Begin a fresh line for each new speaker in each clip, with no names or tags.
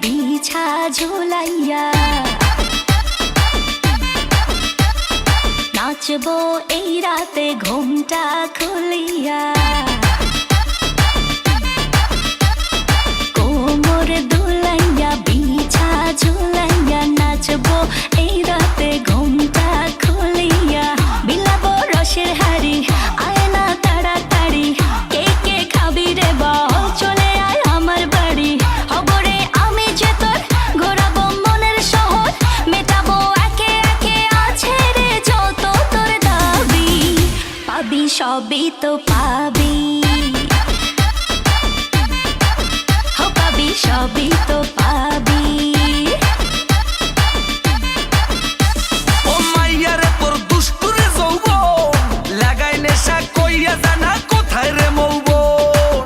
বিছা ঝুলাইয়া নাচবো এই রাতে ঘুমটা খুলিয়া, কোমর দুলাইয়া বিছা ঝুলাইয়া নাচবো এই রাতে ঘুমটা খুলিয়া, বিলাবো রসের হাড়ি আয়না তাড়াতাড়ি, কে কে খাবি রে বল চলে আয় আমার বাড়ি, হবরে আমি যে তোর ঘোরাবো মনের শহর, মেটাবো একে একে আছে রে যত তোর দাবি, পাবি সবই তো পাবি, পাবি সবই তো পাবি।
ও মাইয়ারে তোর দুষ্টুরে যৌবন লাগাই নেশা কইয়া জানা কোথায় রে মৌবন,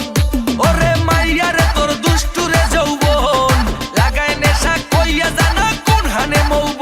ওরে মাইয়ারে তোর দুষ্টুরে যৌবন লাগাই নেশা কইয়া জানা কোন হানে মৌবন।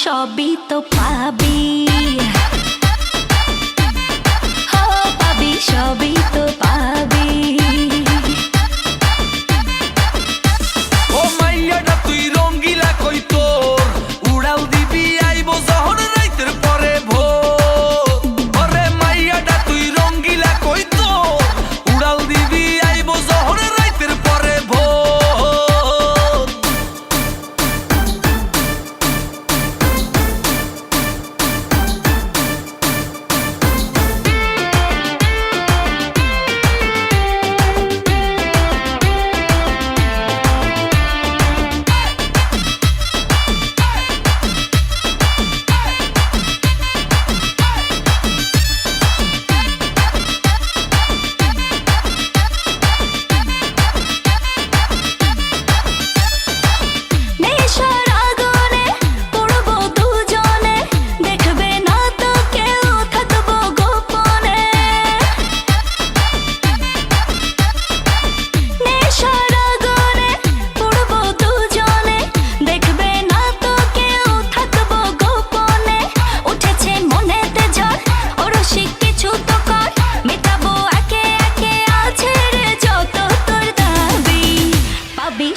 সবই তো পাবি, পাবি সবই তো পাবি।
ও মাইয়াটা তুই রঙ্গিলা কই তোর উড়াল দিবি আইবো যখন রাইতের পরে ভোর, ওরে মাইয়াটা তুই রঙ্গিলা কই তোর উড়াল দিবি আইবো যখন রাইতের পরে ভোর।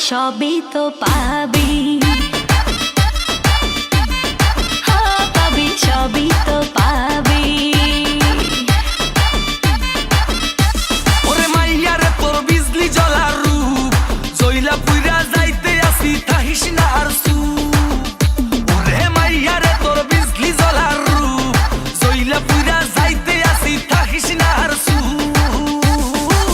সবই তো পাবি, পাবি সবই তো